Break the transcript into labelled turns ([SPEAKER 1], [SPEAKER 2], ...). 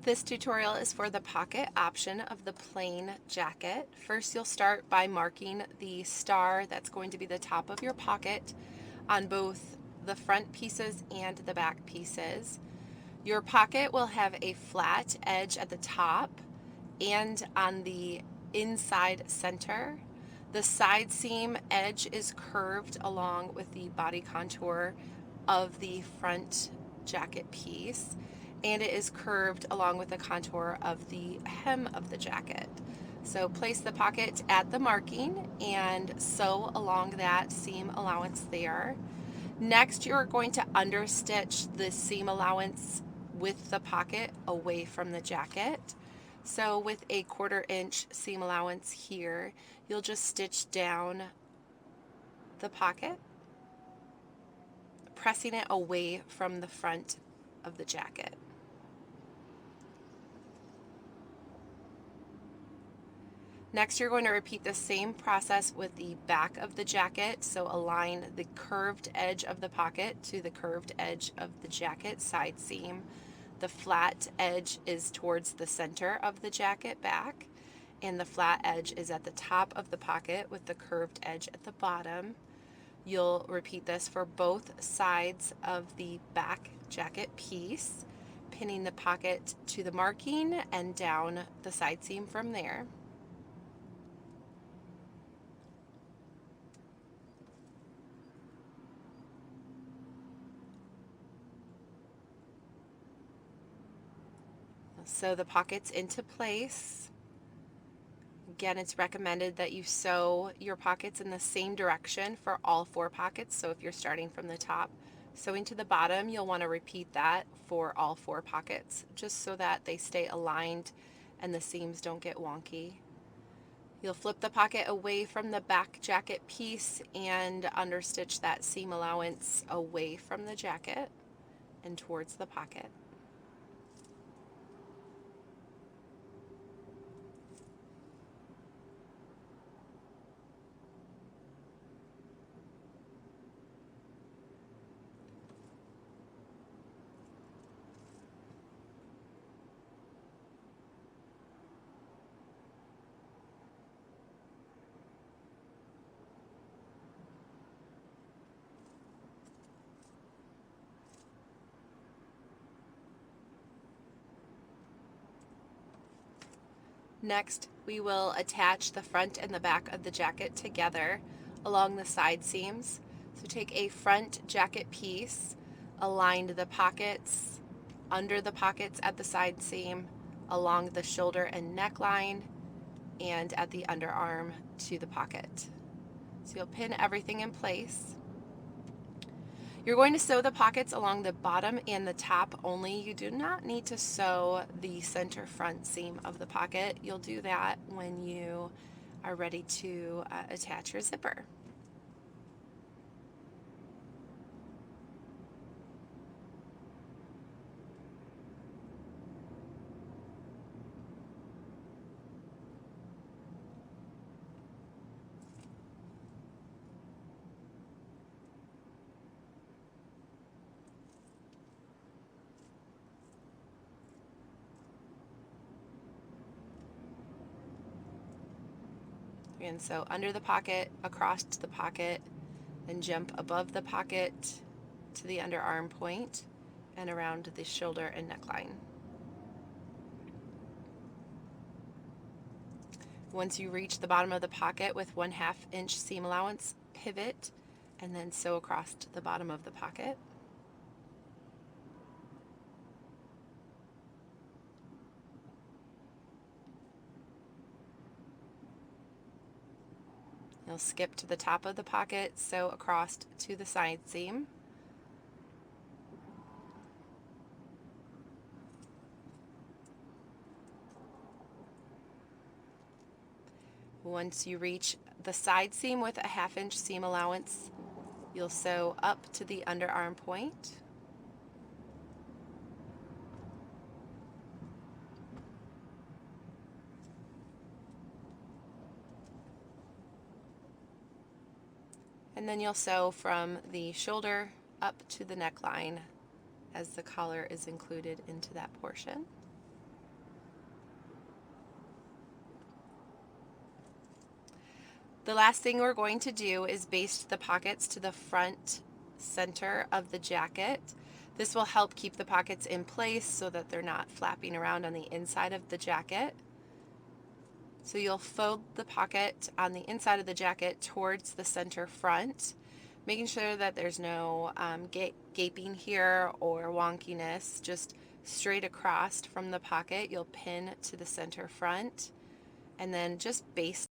[SPEAKER 1] This tutorial is for the pocket option of the plain jacket. First, you'll start by marking the star that's going to be the top of your pocket on both the front pieces and the back pieces. Your pocket will have a flat edge at the top and on the inside center. The side seam edge is curved along with the body contour of the front jacket piece, and it is curved along with the contour of the hem of the jacket. So place the pocket at the marking and sew along that seam allowance there. Next, you're going to understitch the seam allowance with the pocket away from the jacket. So with a 1/4 inch seam allowance here, you'll just stitch down the pocket, pressing it away from the front of the jacket. Next, you're going to repeat the same process with the back of the jacket. So align the curved edge of the pocket to the curved edge of the jacket side seam. The flat edge is towards the center of the jacket back, and the flat edge is at the top of the pocket with the curved edge at the bottom. You'll repeat this for both sides of the back jacket piece, pinning the pocket to the marking and down the side seam from there. Sew the pockets into place. Again, it's recommended that you sew your pockets in the same direction for all 4 pockets. So if you're starting from the top, sewing to the bottom, you'll want to repeat that for all 4 pockets, just so that they stay aligned and the seams don't get wonky. You'll flip the pocket away from the back jacket piece and understitch that seam allowance away from the jacket and towards the pocket. Next, we will attach the front and the back of the jacket together along the side seams. So take a front jacket piece, align the pockets under the pockets at the side seam, along the shoulder and neckline, and at the underarm to the pocket. So you'll pin everything in place. You're going to sew the pockets along the bottom and the top only. You do not need to sew the center front seam of the pocket. You'll do that when you are ready to attach your zipper. And so under the pocket, across the pocket, then jump above the pocket to the underarm point and around the shoulder and neckline. Once you reach the bottom of the pocket with 1/2 inch seam allowance, pivot and then sew across to the bottom of the pocket. You'll skip to the top of the pocket, sew across to the side seam. Once you reach the side seam with a 1/2 inch seam allowance, you'll sew up to the underarm point. And then you'll sew from the shoulder up to the neckline as the collar is included into that portion. The last thing we're going to do is baste the pockets to the front center of the jacket. This will help keep the pockets in place so that they're not flapping around on the inside of the jacket. So you'll fold the pocket on the inside of the jacket towards the center front, making sure that there's no gaping here or wonkiness. Just straight across from the pocket, you'll pin to the center front and then just baste